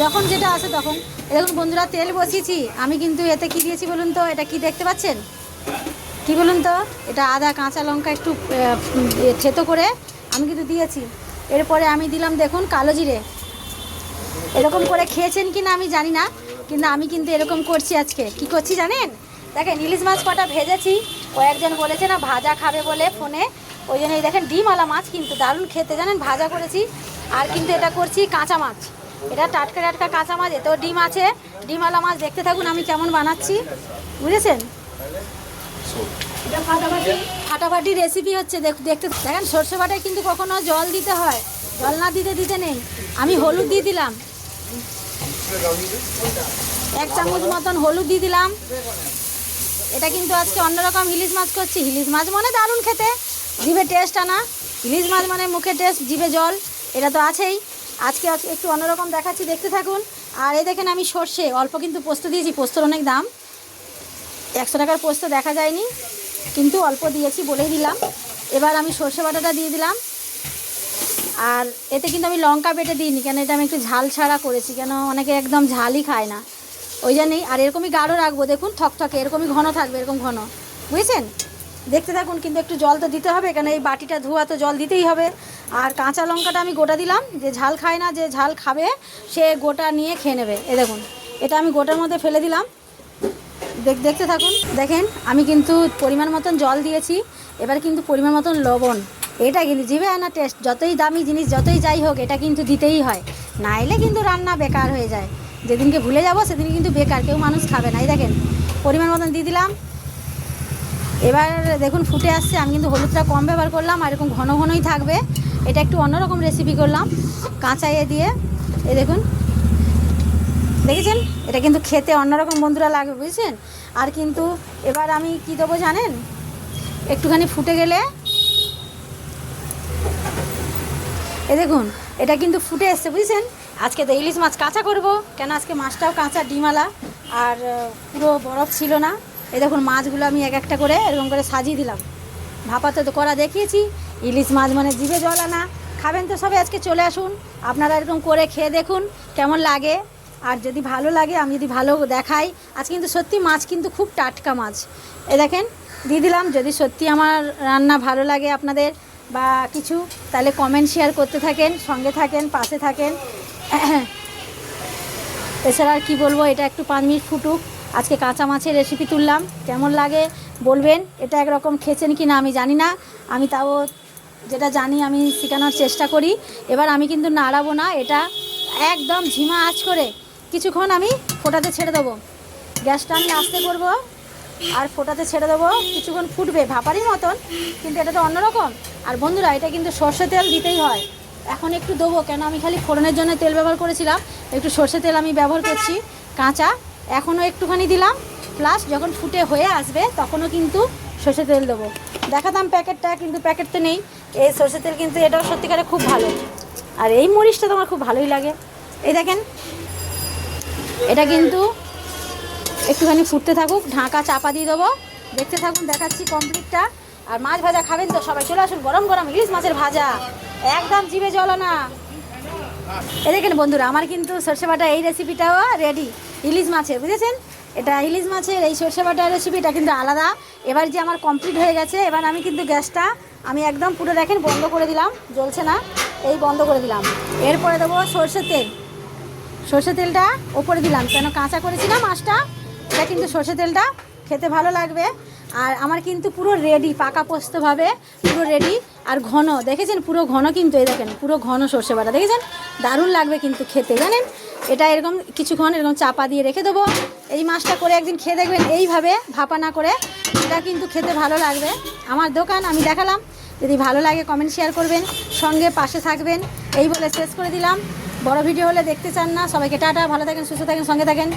যখন যেটা আসে তখন। দেখুন বন্ধুরা, তেল বসিয়েছি আমি, কিন্তু এতে কি দিয়েছি বলুন তো? এটা কি দেখতে পাচ্ছেন? কি বলুন তো? এটা আদা কাঁচা লঙ্কা একটু থেতো করে আমি কিন্তু দিয়েছি। এরপরে আমি দিলাম দেখুন কালো জিরে। এরকম করে খেয়েছেন কি না আমি জানি না, কিন্তু আমি কিন্তু এরকম করছি আজকে। কি করছি জানেন? দেখেন ইলিশ মাছ কটা ভেজেছি, কয়েকজন বলেছে না ভাজা খাবে বলে ফোনে, ওই জন্য এই দেখেন ডিমওয়ালা মাছ কিন্তু দারুণ খেতে জানেন, ভাজা করেছি। আর কিন্তু এটা করছি কাঁচা মাছ, এটা টাটকা টাটকা কাঁচা মাছ, এতেও ডিম আছে। ডিমওয়ালা মাছ দেখতে থাকুন আমি কেমন বানাচ্ছি, বুঝেছেন? ফাটাফাটি রেসিপি হচ্ছে, দেখতে দেখেন। সর্ষে বাটায় কিন্তু কখনো জল দিতে হয়, জল না দিতে দিতে নেই। আমি হলুদ দিয়ে দিলাম, 1 চামচ মতন হলুদ দিয়ে দিলাম। এটা কিন্তু আজকে অন্যরকম ইলিশ মাছ করছি। ইলিশ মাছ মানে দারুণ খেতে, জিভে টেস্ট আনা। ইলিশ মাছ মানে মুখে টেস্ট, জিভে জল, এটা তো আছেই। আজকে একটু অন্যরকম দেখাচ্ছি, দেখতে থাকুন। আর এই দেখেন আমি সর্ষে অল্প কিন্তু পোস্ত দিয়েছি, পোস্তর অনেক দাম, 100 টাকার পোস্ত দেখা যায়নি, কিন্তু অল্প দিয়েছি বলেই দিলাম। এবার আমি সর্ষে বাটাটা দিয়ে দিলাম। আর এতে কিন্তু আমি লঙ্কা বেটে দিইনি, কেন এটা আমি একটু ঝাল ছাড়া করেছি, কেন অনেকে একদম ঝালই খায় না, ওই জন্যই। আর এরকমই গাঢ় রাখবো, দেখুন থকথকে এরকমই ঘন থাকবে, এরকম ঘন, বুঝেছেন? দেখতে থাকুন, কিন্তু একটু জল তো দিতে হবে, কেন এই বাটিটা ধোয়া তো জল দিতেই হবে। আর কাঁচা লঙ্কাটা আমি গোটা দিলাম, যে ঝাল খায় না, যে ঝাল খাবে সে গোটা নিয়ে খেয়ে নেবে। এ দেখুন, এটা আমি গোটার মধ্যে ফেলে দিলাম। দেখতে থাকুন। দেখেন আমি কিন্তু পরিমাণ মতন জল দিয়েছি, এবার কিন্তু পরিমাণ মতন লবণ। এটা কিন্তু জিভে আনা টেস্ট, যতই দামি জিনিস যতই যাই হোক এটা কিন্তু দিতেই হয়, না এলে কিন্তু রান্না বেকার হয়ে যায়। যেদিনকে ভুলে যাব সেদিন কিন্তু বেকার, কেউ মানুষ খাবে না। এই দেখেন পরিমাণ মতন দিয়ে দিলাম। এবার দেখুন ফুটে আসছে, আমি কিন্তু হলুদটা কম ব্যবহার করলাম, আর এরকম ঘন ঘনই থাকবে। এটা একটু অন্যরকম রেসিপি করলাম কাঁচা দিয়ে। এই দেখুন, দেখেছেন? এটা কিন্তু খেতে অন্যরকম বন্ধুরা লাগবে, বুঝছেন? আর কিন্তু এবার আমি কি দেবো জানেন? একটুখানি ফুটে গেলে, এই দেখুন এটা কিন্তু ফুটে এসছে, বুঝছেন? আজকে তো ইলিশ মাছ কাঁচা করব, কেন আজকে মাছটাও কাঁচা, ডিমালা, আর পুরো বরফ ছিল না। এই দেখুন মাছগুলো আমি এক একটা করে এরকম করে সাজিয়ে দিলাম। ভাপাতে তো করা দেখিয়েছি, ইলিশ মাছ মানে জিভে জল আনা। খাবেন তো সবাই, আজকে চলে আসুন, আপনারা এরকম করে খেয়ে দেখুন কেমন লাগে। আর যদি ভালো লাগে, আমি যদি ভালো দেখাই, আজ কিন্তু সত্যি মাছ কিন্তু খুব টাটকা মাছ। এ দেখেন দিয়ে দিলাম। যদি সত্যি আমার রান্না ভালো লাগে আপনাদের বা কিছু, তাহলে কমেন্ট শেয়ার করতে থাকেন, সঙ্গে থাকেন, পাশে থাকেন। এছাড়া আর কী বলবো, এটা একটু 5 মিনিট ফুটুক। আজকে কাঁচা মাছের রেসিপি তুললাম, কেমন লাগে বলবেন। এটা একরকম খেয়েছেন কি না আমি জানি না, আমি তাও যেটা জানি আমি শেখানোর চেষ্টা করি। এবার আমি কিন্তু নাড়াবো না, এটা একদম ঝিমা আঁচ করে কিছুক্ষণ আমি ফোটাতে ছেড়ে দেবো। গ্যাসটা আমি আস্তে করব আর ফোটাতে ছেড়ে দেবো, কিছুক্ষণ ফুটবে ভাপারই মতন, কিন্তু এটা তো অন্যরকম। আর বন্ধুরা, এটা কিন্তু সর্ষে তেল দিতেই হয়। এখন একটু দেবো, কেন আমি খালি ফোড়নের জন্য তেল ব্যবহার করেছিলাম, একটু সর্ষে তেল আমি ব্যবহার করছি কাঁচা, এখনও একটুখানি দিলাম। প্লাস যখন ফুটে হয়ে আসবে তখনও কিন্তু সর্ষে তেল দেবো। দেখাতাম প্যাকেটটা, কিন্তু প্যাকেট তো নেই। এই সর্ষে তেল কিন্তু এটাও সত্যিকারে খুব ভালো, আর এই মরিচটা তো আমার খুব ভালোই লাগে। এই দেখেন এটা কিন্তু একটুখানি ফুটতে থাকুক, ঢাকা চাপা দিয়ে দেবো। দেখতে থাকুন, দেখাচ্ছি কমপ্লিটটা। আর মাছ ভাজা খাবেন তো সবাই, চলে আসুন, গরম গরম ইলিশ মাছের ভাজা, একদম জিভে জল না। এই দেখেন বন্ধুরা, আমার কিন্তু সর্ষে বাটা এই রেসিপিটাও রেডি, ইলিশ মাছের, বুঝেছেন? এটা ইলিশ মাছের এই সর্ষে বাটা রেসিপিটা কিন্তু আলাদা। এবার যে আমার কমপ্লিট হয়ে গেছে, এবার আমি কিন্তু গ্যাসটা আমি একদম পুরো দেখেন বন্ধ করে দিলাম, জ্বলছে না, এই বন্ধ করে দিলাম। এরপরে দেবো সর্ষের তেল, সর্ষে তেলটা ওপরে দিলাম, কেন কাঁচা করেছিলাম মাছটা, এটা কিন্তু সর্ষে তেলটা খেতে ভালো লাগবে। আর আমার কিন্তু পুরো রেডি, পাকা পোস্তভাবে পুরো রেডি। আর ঘন দেখেছেন, পুরো ঘন কিন্তু, এই দেখেন পুরো ঘন সর্ষে বাটা, দেখেছেন? দারুণ লাগবে কিন্তু খেতে, জানেন? এটা এরকম কিছুক্ষণ এরকম চাপা দিয়ে রেখে দেবো। এই মাছটা করে একদিন খেয়ে দেখবেন, এইভাবে ভাপা না করে, এটা কিন্তু খেতে ভালো লাগবে। আমার দোকান আমি দেখালাম, যদি ভালো লাগে কমেন্ট শেয়ার করবেন, সঙ্গে পাশে থাকবেন। এই বলে শেষ করে দিলাম। বড় ভিডিও হলে দেখতে চান না, সবাইকে টাটা, ভালো থাকেন, সুস্থ থাকেন, সঙ্গে থাকেন।